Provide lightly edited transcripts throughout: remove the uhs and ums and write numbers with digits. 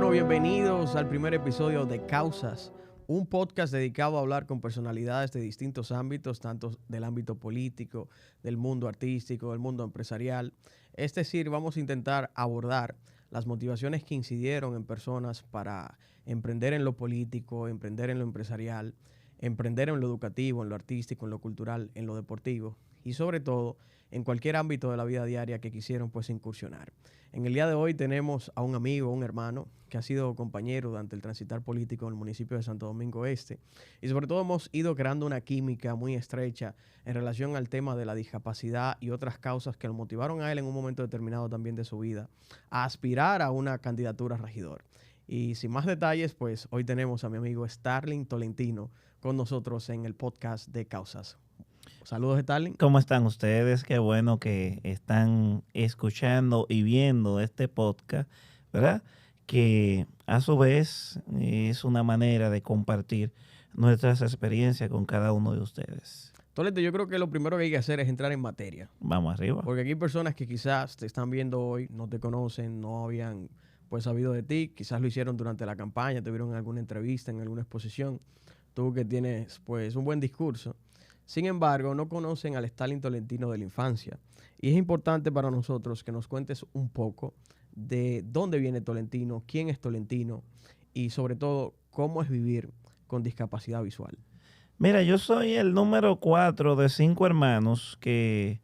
Bueno, bienvenidos al primer episodio de Causas, un podcast dedicado a hablar con personalidades de distintos ámbitos, tanto del ámbito político, del mundo artístico, del mundo empresarial. Es decir, vamos a intentar abordar las motivaciones que incidieron en personas para emprender en lo político, emprender en lo empresarial, emprender en lo educativo, en lo artístico, en lo cultural, en lo deportivo y sobre todo en cualquier ámbito de la vida diaria que quisieron pues incursionar. En el día de hoy tenemos a un amigo, un hermano, que ha sido compañero durante el transitar político en el municipio de Santo Domingo Este. Y sobre todo hemos ido creando una química muy estrecha en relación al tema de la discapacidad y otras causas que lo motivaron a él en un momento determinado también de su vida a aspirar a una candidatura a regidor. Y sin más detalles, pues hoy tenemos a mi amigo Starling Tolentino con nosotros en el podcast de Causas. Saludos, Starling. ¿Cómo están ustedes? Qué bueno que están escuchando y viendo este podcast, ¿verdad? Que a su vez es una manera de compartir nuestras experiencias con cada uno de ustedes. Tolentino, yo creo que lo primero que hay que hacer es entrar en materia. Vamos arriba. Porque aquí hay personas que quizás te están viendo hoy, no te conocen, no habían pues sabido de ti, quizás lo hicieron durante la campaña, te vieron en alguna entrevista, en alguna exposición, tú que tienes pues un buen discurso. Sin embargo, no conocen al Starling Tolentino de la infancia. Y es importante para nosotros que nos cuentes un poco de dónde viene Tolentino, quién es Tolentino y sobre todo cómo es vivir con discapacidad visual. Mira, yo soy el número 4 de 5 hermanos que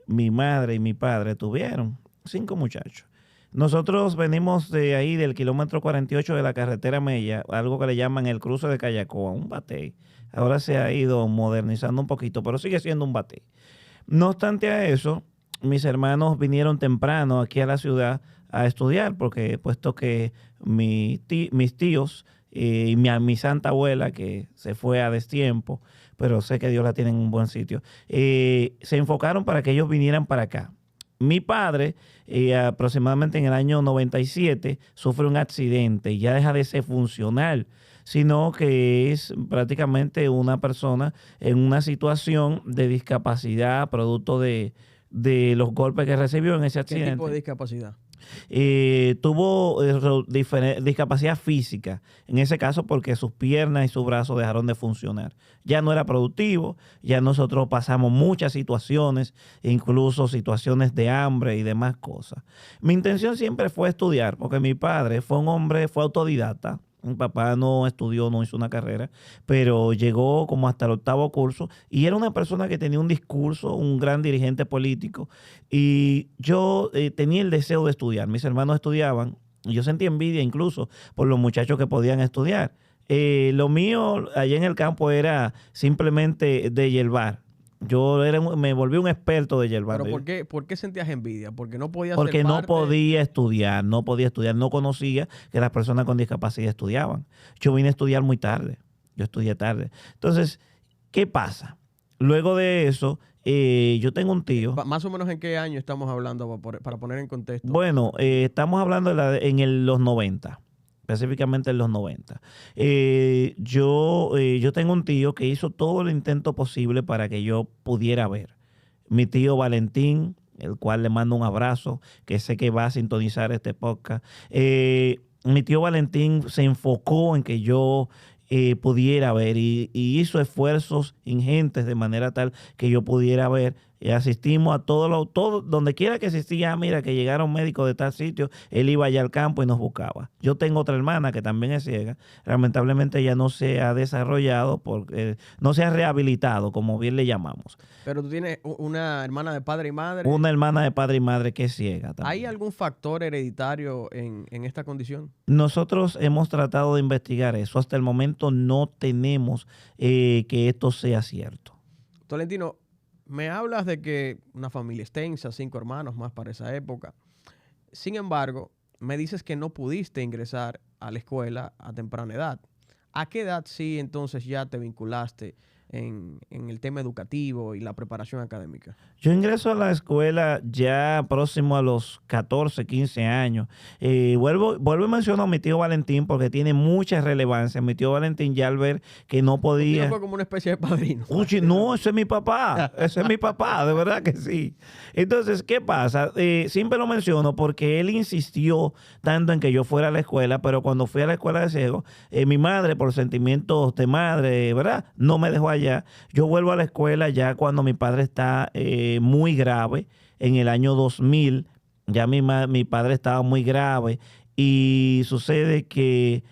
mi madre y mi padre tuvieron. 5 muchachos. Nosotros venimos de ahí, del kilómetro 48 de la carretera Mella, algo que le llaman el cruce de Callacoa, un batey. Ahora se ha ido modernizando un poquito, pero sigue siendo un batey. No obstante a eso, mis hermanos vinieron temprano aquí a la ciudad a estudiar, porque puesto que mis tíos y mi santa abuela, que se fue a destiempo, pero sé que Dios la tiene en un buen sitio, se enfocaron para que ellos vinieran para acá. Mi padre, aproximadamente en el año 97, sufre un accidente y ya deja de ser funcional, sino que es prácticamente una persona en una situación de discapacidad producto de los golpes que recibió en ese accidente. ¿Qué tipo de discapacidad? Tuvo discapacidad física, en ese caso porque sus piernas y sus brazos dejaron de funcionar. Ya no era productivo, ya nosotros pasamos muchas situaciones, incluso situaciones de hambre y demás cosas. Mi intención siempre fue estudiar, porque mi padre fue un hombre, fue autodidacta. Mi papá no estudió, no hizo una carrera, pero llegó como hasta el 8º curso y era una persona que tenía un discurso, un gran dirigente político. Y yo tenía el deseo de estudiar. Mis hermanos estudiaban y yo sentía envidia incluso por los muchachos que podían estudiar. Lo mío allá en el campo era simplemente de hierbar. Me volví un experto de hierbando. ¿Pero por qué sentías envidia? Porque no podías Porque ser no parte... podía estudiar, no conocía que las personas con discapacidad estudiaban. Yo vine a estudiar muy tarde, yo estudié tarde. Entonces, ¿qué pasa? Luego de eso, yo tengo un tío. Más o menos en qué año estamos hablando para poner en contexto. Bueno, estamos hablando los 90. Específicamente en los 90. Yo tengo un tío que hizo todo el intento posible para que yo pudiera ver. Mi tío Valentín, el cual le mando un abrazo, que sé que va a sintonizar este podcast. Mi tío Valentín se enfocó en que yo pudiera ver y hizo esfuerzos ingentes de manera tal que yo pudiera ver. Y asistimos a todo, donde quiera que existía, mira, que llegara un médico de tal sitio, él iba allá al campo y nos buscaba. Yo tengo otra hermana que también es ciega. Lamentablemente ella no se ha desarrollado, porque no se ha rehabilitado, como bien le llamamos. Pero tú tienes una hermana de padre y madre. Una hermana de padre y madre que es ciega también. ¿Hay algún factor hereditario en esta condición? Nosotros hemos tratado de investigar eso. Hasta el momento no tenemos que esto sea cierto. Tolentino, me hablas de que una familia extensa, 5 hermanos más para esa época. Sin embargo, me dices que no pudiste ingresar a la escuela a temprana edad. ¿A qué edad sí entonces ya te vinculaste en el tema educativo y la preparación académica? Yo ingreso a la escuela ya próximo a los 14, 15 años. Vuelvo y menciono a mi tío Valentín porque tiene mucha relevancia. Mi tío Valentín ya al ver que no Tu tío podía... fue como una especie de padrino. Uy, no, ese es mi papá, ese es mi papá, de verdad que sí. Entonces, ¿qué pasa? Siempre lo menciono porque él insistió tanto en que yo fuera a la escuela, pero cuando fui a la escuela de ciegos, mi madre, por sentimientos de madre, ¿verdad? No me dejó allá. Yo vuelvo a la escuela ya cuando mi padre está muy grave, en el año 2000, ya mi padre estaba muy grave y sucede que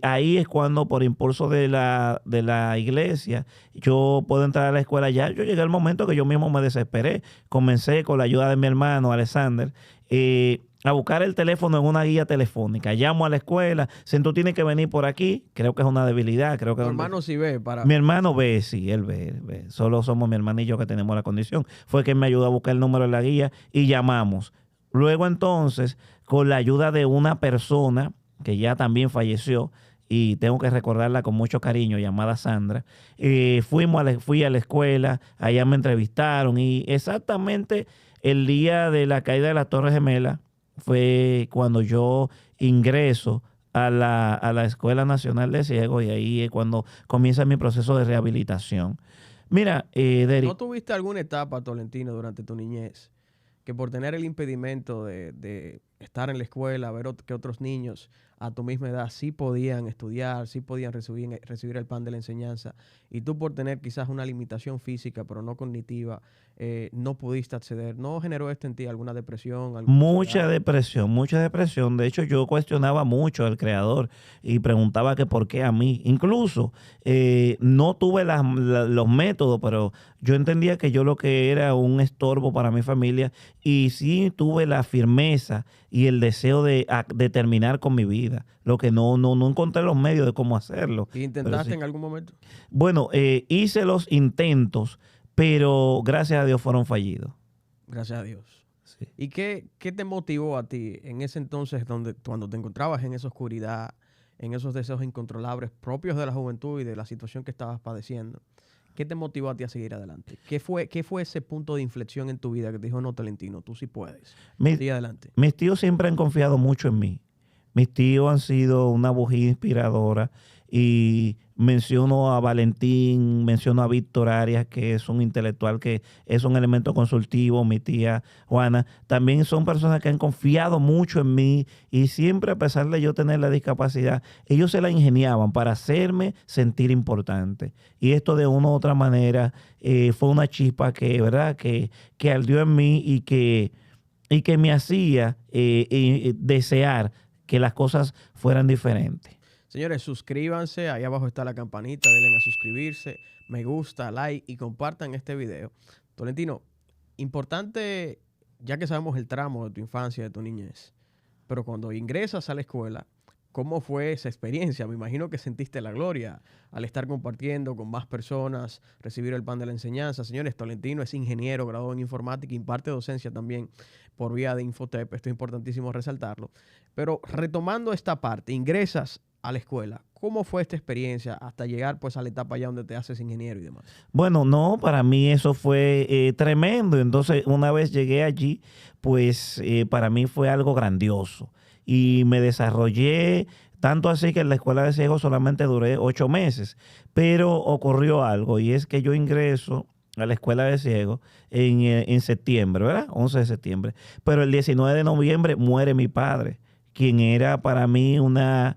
ahí es cuando por impulso de la iglesia yo puedo entrar a la escuela ya. Yo llegué al momento que yo mismo me desesperé. Comencé con la ayuda de mi hermano Alexander a buscar el teléfono en una guía telefónica. Llamo a la escuela, si tú tienes que venir por aquí, creo que es una debilidad. Creo que Tu hermano sí ve para... mi hermano ve, sí, él ve. Solo somos mi hermano y yo que tenemos la condición. Fue quien me ayudó a buscar el número de la guía y llamamos. Luego entonces, con la ayuda de una persona que ya también falleció, y tengo que recordarla con mucho cariño, llamada Sandra, fui a la escuela, allá me entrevistaron y exactamente el día de la caída de las Torres Gemelas fue cuando yo ingreso a la Escuela Nacional de Ciegos y ahí es cuando comienza mi proceso de rehabilitación. Mira, Derek. ¿No tuviste alguna etapa, Tolentino, durante tu niñez, que por tener el impedimento de estar en la escuela, ver que otros niños a tu misma edad sí podían estudiar, sí podían recibir el pan de la enseñanza, y tú por tener quizás una limitación física, pero no cognitiva, no pudiste acceder? ¿No generó esto en ti alguna depresión? Mucha depresión. De hecho, yo cuestionaba mucho al creador y preguntaba que por qué a mí. Incluso no tuve los métodos, pero yo entendía que yo lo que era un estorbo para mi familia y sí tuve la firmeza y el deseo de terminar con mi vida. Lo que no encontré los medios de cómo hacerlo. ¿Y intentaste en algún momento? Bueno, hice los intentos, pero gracias a Dios fueron fallidos. Gracias a Dios. Sí. ¿Y qué te motivó a ti en ese entonces cuando te encontrabas en esa oscuridad, en esos deseos incontrolables propios de la juventud y de la situación que estabas padeciendo? ¿Qué te motivó a ti a seguir adelante? ¿Qué fue ese punto de inflexión en tu vida que te dijo, no, Tolentino, tú sí puedes? Sigue adelante. Mis tíos siempre han confiado mucho en mí. Mis tíos han sido una bujía inspiradora y menciono a Valentín, menciono a Víctor Arias, que es un intelectual, que es un elemento consultivo, mi tía Juana. También son personas que han confiado mucho en mí y siempre, a pesar de yo tener la discapacidad, ellos se la ingeniaban para hacerme sentir importante. Y esto de una u otra manera fue una chispa que, ¿verdad?, que ardió en mí y que me hacía desear que las cosas fueran diferentes. Señores, suscríbanse, ahí abajo está la campanita, denle a suscribirse, me gusta, like y compartan este video. Tolentino, importante, ya que sabemos el tramo de tu infancia, de tu niñez, pero cuando ingresas a la escuela, ¿cómo fue esa experiencia? Me imagino que sentiste la gloria al estar compartiendo con más personas, recibir el pan de la enseñanza. Señores, Tolentino es ingeniero, graduado en informática, imparte docencia también por vía de Infotep. Esto es importantísimo resaltarlo. Pero retomando esta parte, ingresas a la escuela. ¿Cómo fue esta experiencia hasta llegar pues a la etapa ya donde te haces ingeniero y demás? Bueno, no, para mí eso fue tremendo. Entonces, una vez llegué allí, pues para mí fue algo grandioso. Y me desarrollé, tanto así que en la escuela de ciegos solamente duré 8 meses. Pero ocurrió algo y es que yo ingreso a la escuela de ciegos en septiembre, ¿verdad? 11 de septiembre. Pero el 19 de noviembre muere mi padre, quien era para mí una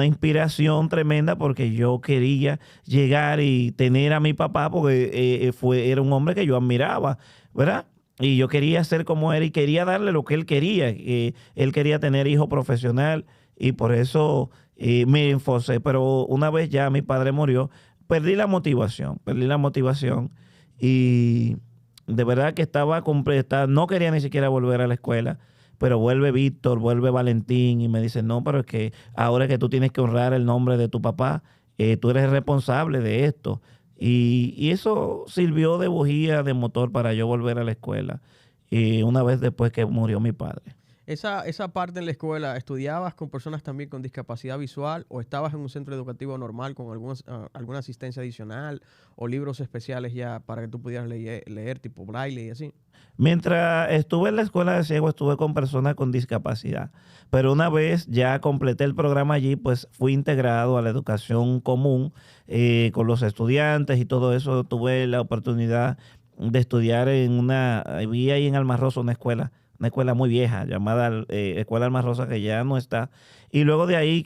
inspiración tremenda porque yo quería llegar y tener a mi papá porque era un hombre que yo admiraba, ¿verdad? Y yo quería ser como él y quería darle lo que él quería. Él quería tener hijo profesional y por eso me enforcé. Pero una vez ya mi padre murió, perdí la motivación y de verdad que estaba completa, no quería ni siquiera volver a la escuela. Pero vuelve Víctor, vuelve Valentín y me dice, no, pero es que ahora que tú tienes que honrar el nombre de tu papá, tú eres responsable de esto. Y eso sirvió de bujía, de motor para yo volver a la escuela una vez después que murió mi padre. Esa parte en la escuela, ¿estudiabas con personas también con discapacidad visual o estabas en un centro educativo normal con alguna asistencia adicional o libros especiales ya para que tú pudieras leer tipo braille y así? Mientras estuve en la escuela de ciegos, estuve con personas con discapacidad. Pero una vez ya completé el programa allí, pues fui integrado a la educación común con los estudiantes y todo eso. Tuve la oportunidad de estudiar vi ahí en Alma Rosa una escuela muy vieja llamada Escuela Alma Rosa, que ya no está. Y luego de ahí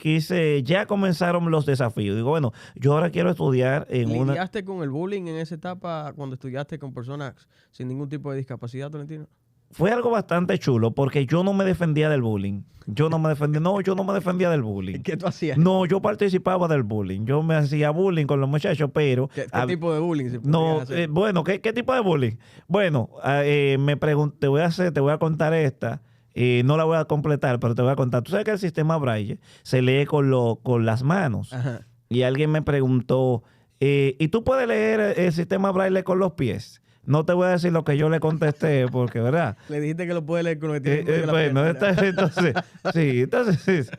ya comenzaron los desafíos. Digo, bueno, yo ahora quiero estudiar en una... ¿Lidiaste con el bullying en esa etapa cuando estudiaste con personas sin ningún tipo de discapacidad, Tolentino? Fue algo bastante chulo porque yo no me defendía del bullying. Yo no me defendía del bullying. ¿Qué tú hacías? No, yo participaba del bullying. Yo me hacía bullying con los muchachos, pero... ¿Qué tipo de bullying se No, podía hacer? bueno, ¿qué tipo de bullying? Bueno, te voy a contar esta. No la voy a completar, pero te voy a contar. Tú sabes que el sistema Braille se lee con las manos. Ajá. Y alguien me preguntó, ¿y tú puedes leer el sistema Braille con los pies? No te voy a decir lo que yo le contesté, porque, ¿verdad? Le dijiste que lo puede leer con lo que tiene en medio de la Bueno, pierna. entonces,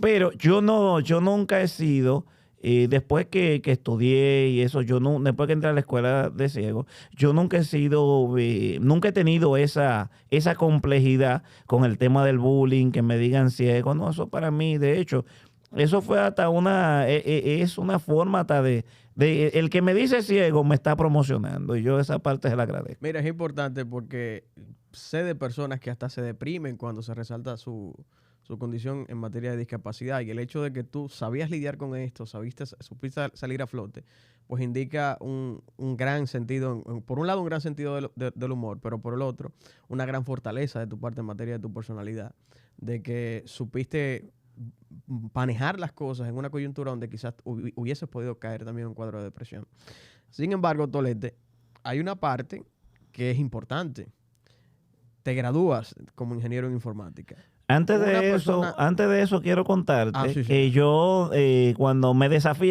pero yo nunca he sido, después que estudié y eso, después que entré a la escuela de ciegos, yo nunca he tenido esa complejidad con el tema del bullying, que me digan ciego. No, eso para mí, de hecho, eso fue hasta es una forma hasta el que me dice ciego me está promocionando, y yo esa parte se la agradezco. Mira, es importante porque sé de personas que hasta se deprimen cuando se resalta su condición en materia de discapacidad, y el hecho de que tú sabías lidiar con esto, supiste salir a flote, pues indica un gran sentido, por un lado un gran sentido del humor, pero por el otro una gran fortaleza de tu parte en materia de tu personalidad, de que supiste manejar las cosas en una coyuntura donde quizás hubieses podido caer también en un cuadro de depresión. Sin embargo, Tolete, hay una parte que es importante. Te gradúas como ingeniero en informática. Antes de eso, quiero contarte que yo, cuando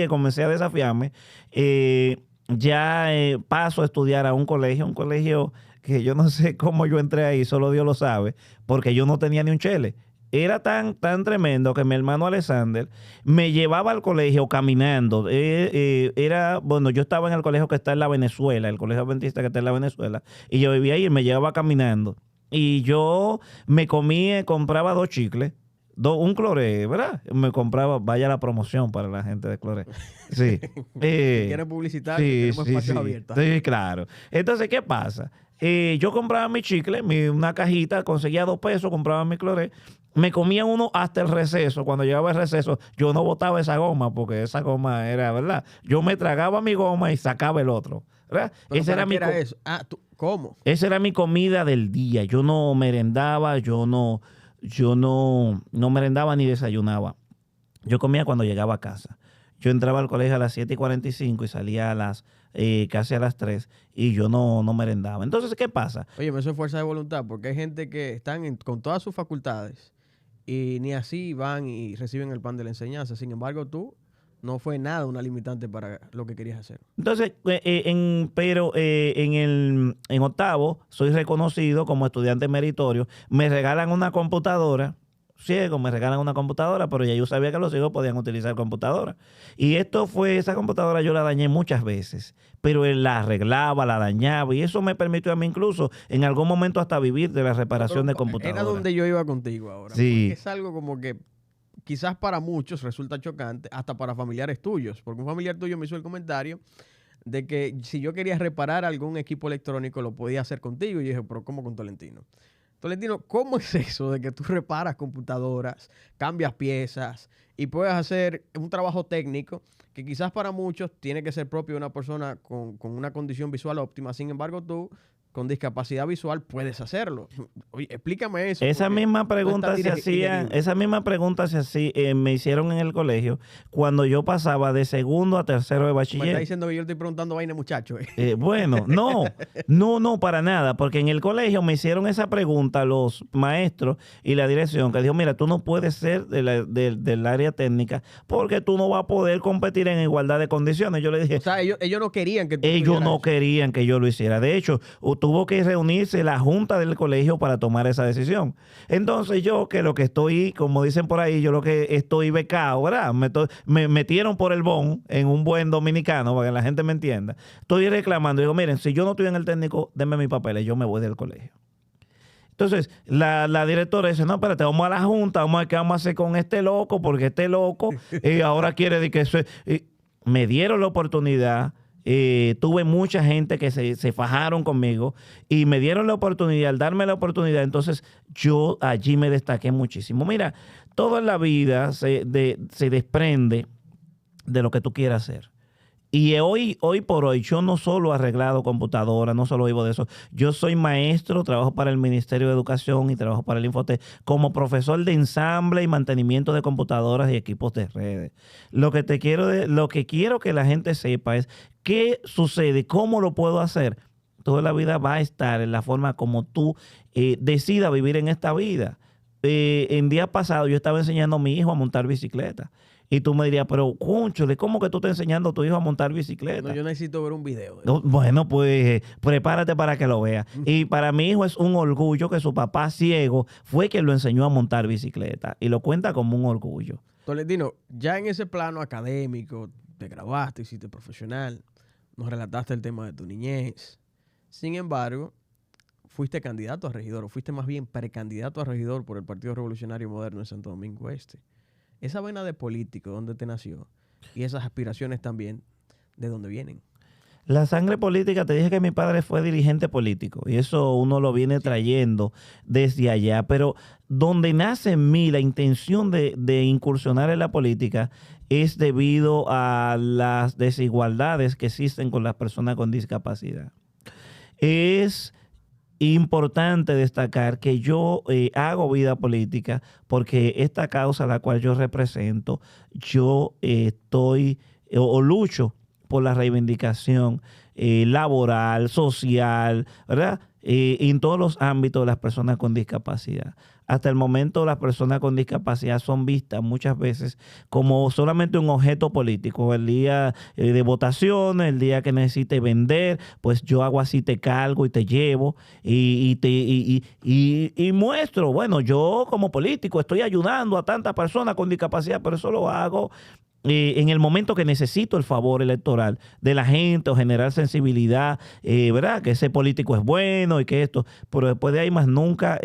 comencé a desafiarme, paso a estudiar a un colegio que yo no sé cómo yo entré ahí, solo Dios lo sabe, porque yo no tenía ni un chele. Era tan tremendo que mi hermano Alexander me llevaba al colegio caminando. Bueno, yo estaba en el colegio que está en la Venezuela, el colegio adventista que está en la Venezuela, y yo vivía ahí y me llevaba caminando. Y yo compraba 2 chicles, un cloré, ¿verdad? Me compraba, vaya la promoción para la gente de cloré. Sí. ¿Quieres publicitar? Tenemos espacios abiertos. Sí, claro. Entonces, ¿qué pasa? Yo compraba mi chicle, una cajita, conseguía 2 pesos, compraba mi cloré, me comía uno hasta el receso. Cuando llegaba el receso, yo no botaba esa goma, porque esa goma era, ¿verdad? Yo me tragaba mi goma y sacaba el otro, ¿verdad? Esa era eso. ¿Cómo? Esa era mi comida del día. Yo no merendaba, yo no merendaba ni desayunaba. Yo comía cuando llegaba a casa. Yo entraba al colegio a las 7:45 y salía casi a las 3, y yo no merendaba. Entonces, ¿qué pasa? Oye, eso es fuerza de voluntad, porque hay gente que están con todas sus facultades y ni así van y reciben el pan de la enseñanza. Sin embargo, tú no fue nada una limitante para lo que querías hacer. Entonces, en octavo soy reconocido como estudiante meritorio. Me regalan una computadora. Ciegos me regalan una computadora, pero ya yo sabía que los ciegos podían utilizar computadora. Y esa computadora yo la dañé muchas veces, pero él la arreglaba, la dañaba, y eso me permitió a mí incluso en algún momento hasta vivir de la reparación de computadoras. Era donde yo iba contigo ahora. Sí. Porque es algo como que quizás para muchos resulta chocante, hasta para familiares tuyos, porque un familiar tuyo me hizo el comentario de que si yo quería reparar algún equipo electrónico lo podía hacer contigo, y yo dije, pero ¿cómo con Tolentino? Tolentino, ¿cómo es eso de que tú reparas computadoras, cambias piezas y puedes hacer un trabajo técnico que quizás para muchos tiene que ser propio de una persona con una condición visual óptima? Sin embargo, tú, con discapacidad visual, puedes hacerlo. Oye, explícame eso. Esa misma pregunta me hicieron en el colegio cuando yo pasaba de segundo a tercero de bachiller. Me está diciendo que yo le estoy preguntando vaina, muchacho. Bueno, no, para nada, porque en el colegio me hicieron esa pregunta los maestros y la dirección, que dijo, mira, tú no puedes ser del área técnica porque tú no vas a poder competir en igualdad de condiciones. Yo le dije... O sea, ellos no querían que tú no querían que yo lo hiciera. De hecho, tuvo que reunirse la junta del colegio para tomar esa decisión. Entonces yo, que lo que estoy, como dicen por ahí, yo lo que estoy becado, ¿verdad? Me metieron por el bon en un buen dominicano, para que la gente me entienda. Estoy reclamando, digo, miren, si yo no estoy en el técnico, denme mis papeles, yo me voy del colegio. Entonces, la directora dice, no, espérate, vamos a la junta, vamos a ver qué vamos a hacer con este loco, porque este loco ahora quiere de que eso... Me dieron la oportunidad, tuve mucha gente que se fajaron conmigo y me dieron la oportunidad, al darme la oportunidad, entonces yo allí me destaqué muchísimo. Mira, toda la vida se desprende de lo que tú quieras hacer. Y hoy por hoy, yo no solo he arreglado computadoras, no solo vivo de eso. Yo soy maestro, trabajo para el Ministerio de Educación y trabajo para el Infotec como profesor de ensamble y mantenimiento de computadoras y equipos de redes. Lo que quiero que la gente sepa es qué sucede, cómo lo puedo hacer. Toda la vida va a estar en la forma como tú decidas vivir en esta vida. En día pasado yo estaba enseñando a mi hijo a montar bicicleta. Y tú me dirías, pero, cónchale, ¿cómo que tú estás enseñando a tu hijo a montar bicicleta? No, yo necesito ver un video. No, bueno, pues prepárate para que lo veas. Y para mi hijo es un orgullo que su papá ciego fue quien lo enseñó a montar bicicleta. Y lo cuenta como un orgullo. Tolentino, ya en ese plano académico, te graduaste, hiciste profesional, nos relataste el tema de tu niñez. Sin embargo, fuiste candidato a regidor, o fuiste más bien precandidato a regidor por el Partido Revolucionario Moderno en Santo Domingo Este. Esa vena de político, ¿dónde te nació? Y esas aspiraciones también, ¿de dónde vienen? La sangre política, te dije que mi padre fue dirigente político y eso uno lo viene trayendo desde allá, pero donde nace en mí la intención de incursionar en la política es debido a las desigualdades que existen con las personas con discapacidad. Es importante destacar que yo hago vida política porque esta causa a la cual yo represento, yo estoy o lucho por la reivindicación laboral, social, ¿verdad? En todos los ámbitos de las personas con discapacidad. Hasta el momento las personas con discapacidad son vistas muchas veces como solamente un objeto político. El día de votaciones, el día que necesite vender, pues yo hago así, te cargo y te llevo y muestro, bueno, yo como político estoy ayudando a tantas personas con discapacidad, pero eso lo hago en el momento que necesito el favor electoral de la gente o generar sensibilidad, ¿verdad? Que ese político es bueno y que esto, pero después de ahí más nunca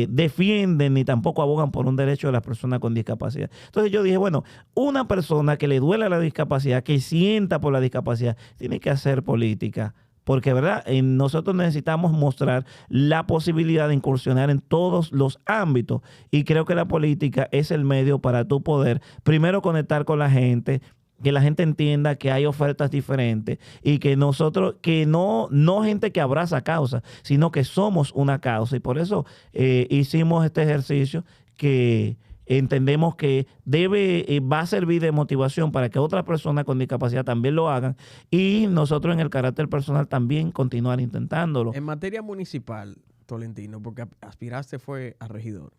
defienden ni tampoco abogan por un derecho de las personas con discapacidad. Entonces yo dije, bueno, una persona que le duele la discapacidad, que sienta por la discapacidad, tiene que hacer política. Porque, ¿verdad? Nosotros necesitamos mostrar la posibilidad de incursionar en todos los ámbitos. Y creo que la política es el medio para tú poder, primero, conectar con la gente, que la gente entienda que hay ofertas diferentes y que nosotros, que no gente que abraza causa, sino que somos una causa. Y por eso hicimos este ejercicio que entendemos que va a servir de motivación para que otras personas con discapacidad también lo hagan y nosotros en el carácter personal también continuar intentándolo. En materia municipal, Tolentino, porque aspiraste fue a regidor,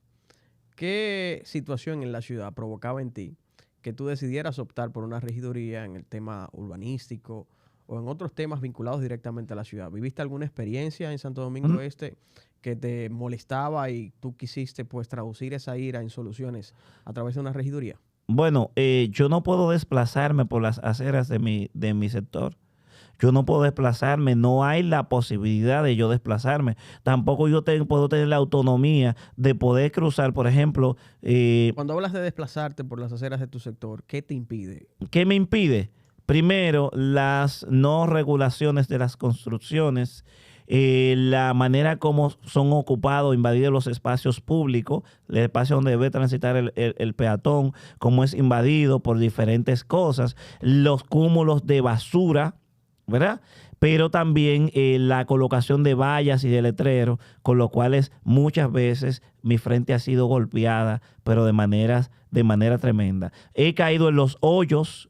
¿qué situación en la ciudad provocaba en ti que tú decidieras optar por una regiduría en el tema urbanístico o en otros temas vinculados directamente a la ciudad? ¿Viviste alguna experiencia en Santo Domingo Este que te molestaba y tú quisiste pues traducir esa ira en soluciones a través de una regiduría? Bueno, yo no puedo desplazarme por las aceras de mi sector. Yo no puedo desplazarme, no hay la posibilidad de yo desplazarme. Tampoco yo puedo tener la autonomía de poder cruzar, por ejemplo. Cuando hablas de desplazarte por las aceras de tu sector, ¿qué te impide? ¿Qué me impide? Primero, las no regulaciones de las construcciones, la manera como son ocupados, invadidos los espacios públicos, el espacio donde debe transitar el peatón, cómo es invadido por diferentes cosas, los cúmulos de basura, ¿verdad? Pero también la colocación de vallas y de letreros, con lo cuales muchas veces mi frente ha sido golpeada, pero de manera tremenda. He caído en los hoyos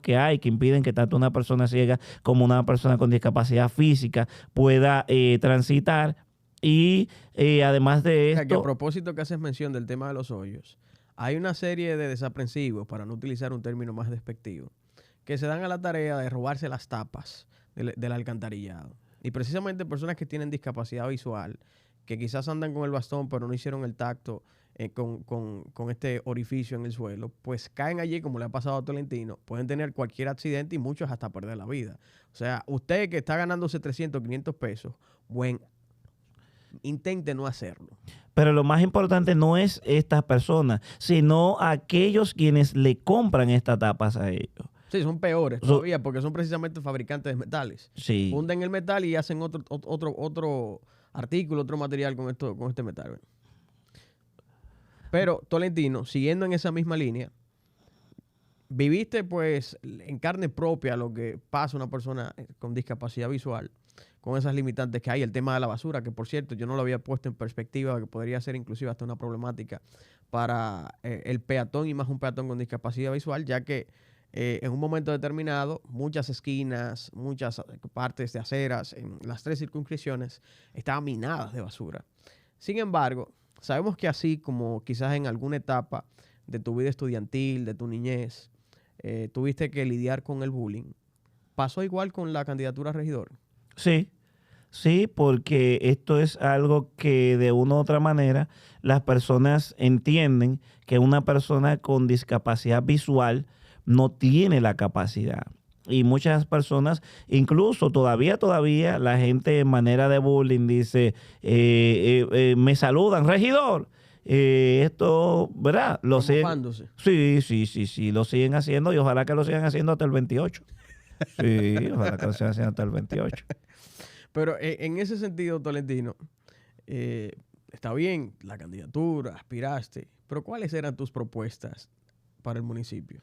que hay, que impiden que tanto una persona ciega como una persona con discapacidad física pueda transitar. Y además de esto... O sea, que a propósito que haces mención del tema de los hoyos, hay una serie de desaprensivos, para no utilizar un término más despectivo, que se dan a la tarea de robarse las tapas del alcantarillado. Y precisamente personas que tienen discapacidad visual, que quizás andan con el bastón, pero no hicieron el tacto con este orificio en el suelo, pues caen allí, como le ha pasado a Tolentino, pueden tener cualquier accidente y muchos hasta perder la vida. O sea, usted que está ganándose 300, 500 pesos, intente no hacerlo. Pero lo más importante no es estas personas, sino aquellos quienes le compran estas tapas a ellos. Sí, son peores todavía porque son precisamente fabricantes de metales. Sí. Funden el metal y hacen otro artículo, otro material con este metal. Pero, Tolentino, siguiendo en esa misma línea, viviste pues en carne propia lo que pasa a una persona con discapacidad visual, con esas limitantes que hay, el tema de la basura, que por cierto yo no lo había puesto en perspectiva, que podría ser inclusive hasta una problemática para el peatón y más un peatón con discapacidad visual, ya que en un momento determinado muchas esquinas, muchas partes de aceras en las 3 circunscripciones estaban minadas de basura. Sin embargo, sabemos que así como quizás en alguna etapa de tu vida estudiantil, de tu niñez, tuviste que lidiar con el bullying, ¿pasó igual con la candidatura a regidor? Sí, porque esto es algo que de una u otra manera las personas entienden que una persona con discapacidad visual no tiene la capacidad. Y muchas personas, incluso todavía la gente en manera de bullying dice, me saludan, regidor. Esto, ¿verdad? Lo siguen, sí, lo siguen haciendo y ojalá que lo sigan haciendo hasta el 28. Sí, ojalá que lo sigan haciendo hasta el 28. Pero en ese sentido, Tolentino, está bien la candidatura, aspiraste, pero ¿cuáles eran tus propuestas para el municipio?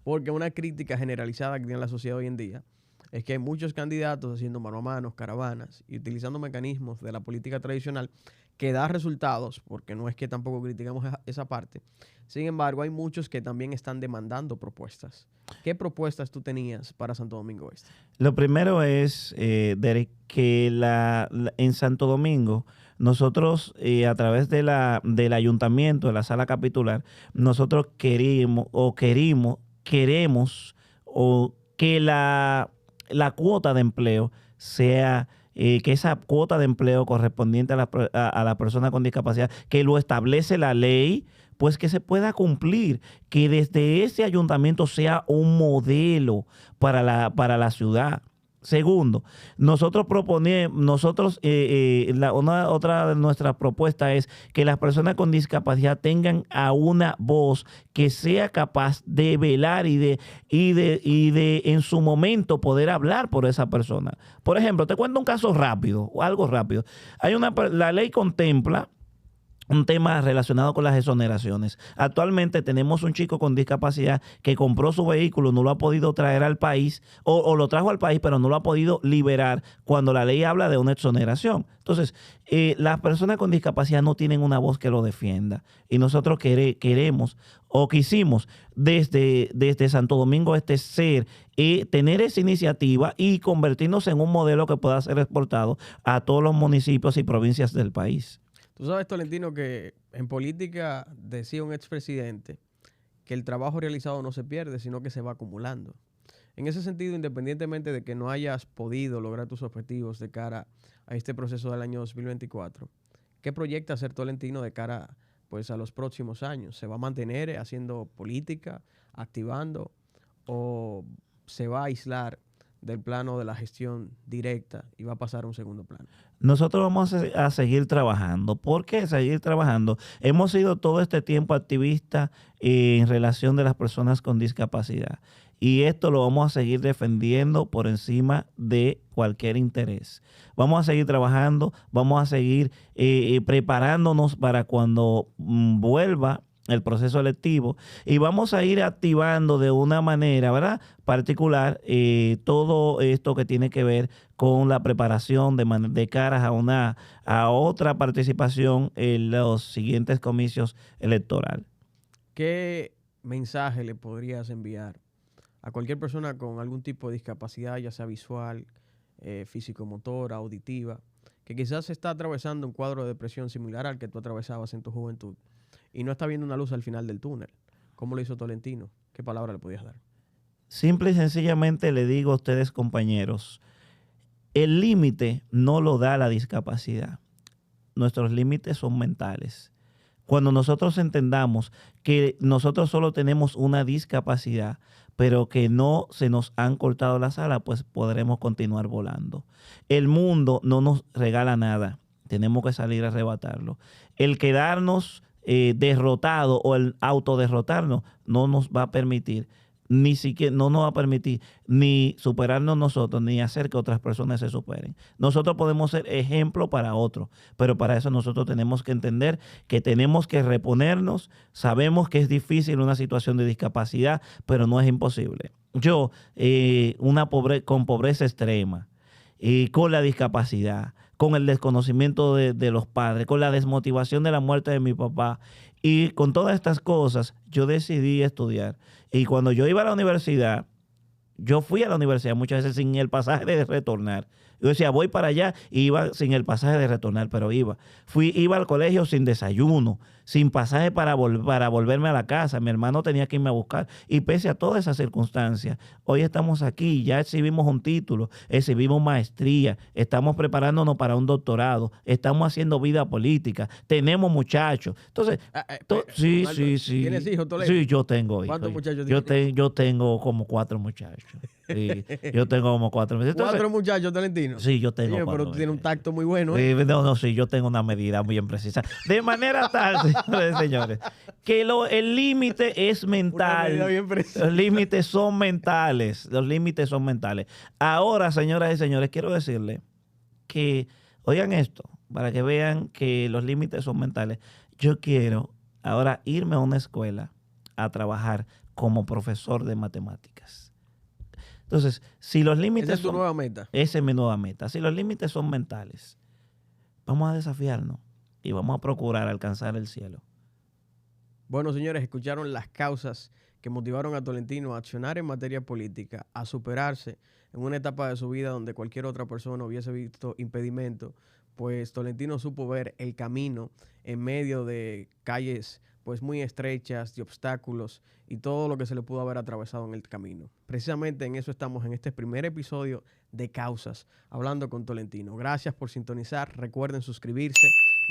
Porque una crítica generalizada que tiene la sociedad hoy en día es que hay muchos candidatos haciendo mano a mano, caravanas y utilizando mecanismos de la política tradicional que da resultados, porque no es que tampoco criticamos esa parte. Sin embargo, hay muchos que también están demandando propuestas. ¿Qué propuestas tú tenías para Santo Domingo Este? Lo primero es, Derek, que en Santo Domingo nosotros a través del ayuntamiento, de la sala capitular, nosotros queremos que la cuota de empleo sea, que esa cuota de empleo correspondiente a la persona con discapacidad, que lo establece la ley, pues que se pueda cumplir, que desde ese ayuntamiento sea un modelo para la ciudad. Segundo, otra de nuestras propuestas es que las personas con discapacidad tengan a una voz que sea capaz de velar y de en su momento poder hablar por esa persona. Por ejemplo, te cuento un caso rápido, o algo rápido. La ley contempla un tema relacionado con las exoneraciones. Actualmente tenemos un chico con discapacidad que compró su vehículo, no lo ha podido traer al país o lo trajo al país, pero no lo ha podido liberar cuando la ley habla de una exoneración. Entonces, las personas con discapacidad no tienen una voz que lo defienda. Y nosotros queremos o quisimos desde Santo Domingo Este tener esa iniciativa y convertirnos en un modelo que pueda ser exportado a todos los municipios y provincias del país. Tú sabes, Tolentino, que en política decía un expresidente que el trabajo realizado no se pierde, sino que se va acumulando. En ese sentido, independientemente de que no hayas podido lograr tus objetivos de cara a este proceso del año 2024, ¿qué proyecta hacer Tolentino de cara pues, a los próximos años? ¿Se va a mantener haciendo política, activando, o se va a aislar del plano de la gestión directa y va a pasar a un segundo plano? Nosotros vamos a seguir trabajando. ¿Por qué seguir trabajando? Hemos sido todo este tiempo activistas en relación de las personas con discapacidad. Y esto lo vamos a seguir defendiendo por encima de cualquier interés. Vamos a seguir trabajando, vamos a seguir preparándonos para cuando vuelva el proceso electivo y vamos a ir activando de una manera, ¿verdad?, particular todo esto que tiene que ver con la preparación de caras a otra participación en los siguientes comicios electorales. ¿Qué mensaje le podrías enviar a cualquier persona con algún tipo de discapacidad, ya sea visual, físico-motora, auditiva, que quizás está atravesando un cuadro de depresión similar al que tú atravesabas en tu juventud y no está viendo una luz al final del túnel? ¿Cómo lo hizo Tolentino? ¿Qué palabra le podías dar? Simple y sencillamente le digo a ustedes, compañeros, El límite no lo da la discapacidad. Nuestros límites son mentales. Cuando nosotros entendamos que nosotros solo tenemos una discapacidad, pero que no se nos han cortado las alas, pues podremos continuar volando. El mundo no nos regala nada. Tenemos que salir a arrebatarlo. El quedarnos derrotado o el autoderrotarnos no nos va a permitir, ni siquiera no nos va a permitir ni superarnos nosotros, ni hacer que otras personas se superen. Nosotros podemos ser ejemplo para otros, pero para eso nosotros tenemos que entender que tenemos que reponernos. Sabemos que es difícil una situación de discapacidad, pero no es imposible. Yo, con pobreza extrema, con la discapacidad, con el desconocimiento de los padres, con la desmotivación de la muerte de mi papá y con todas estas cosas, yo decidí estudiar. Y cuando yo iba a la universidad, yo fui a la universidad muchas veces sin el pasaje de retornar. Yo decía, voy para allá, y iba sin el pasaje de retornar, pero iba. Iba al colegio sin desayuno, sin pasaje para volverme a la casa. Mi hermano tenía que irme a buscar. Y pese a todas esas circunstancias, hoy estamos aquí, ya exhibimos un título, exhibimos maestría, estamos preparándonos para un doctorado, estamos haciendo vida política, tenemos muchachos. Entonces, sí. ¿Tienes hijos, Toledo? Sí, yo tengo hijos. ¿Cuántos muchachos tienes? Yo tengo como 4 muchachos. Sí, yo tengo como 4 muchachos. Entonces, 4 muchachos, Tolentino. Sí, yo tengo. Oye, 4 pero tú tienes un tacto muy bueno. Sí, yo tengo una medida bien precisa. De manera tal, señores, que el límite es mental. Una medida bien precisa. Los límites son mentales. Los límites son mentales. Ahora, señoras y señores, quiero decirles que, oigan esto, para que vean que los límites son mentales. Yo quiero ahora irme a una escuela a trabajar como profesor de matemáticas. Entonces, si los límites ¿Esa es tu nueva meta? Esa es mi nueva meta. Si los límites son mentales, vamos a desafiarnos y vamos a procurar alcanzar el cielo. Bueno, señores, escucharon las causas que motivaron a Tolentino a accionar en materia política, a superarse en una etapa de su vida donde cualquier otra persona hubiese visto impedimento. Pues Tolentino supo ver el camino en medio de calles pues muy estrechas, de obstáculos y todo lo que se le pudo haber atravesado en el camino. Precisamente en eso estamos en este primer episodio de Causas, hablando con Tolentino. Gracias por sintonizar. Recuerden suscribirse,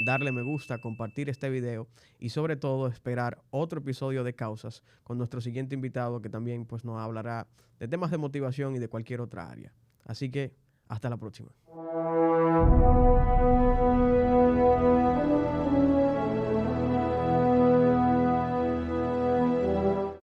darle me gusta, compartir este video y sobre todo esperar otro episodio de Causas con nuestro siguiente invitado que también pues nos hablará de temas de motivación y de cualquier otra área. Así que hasta la próxima.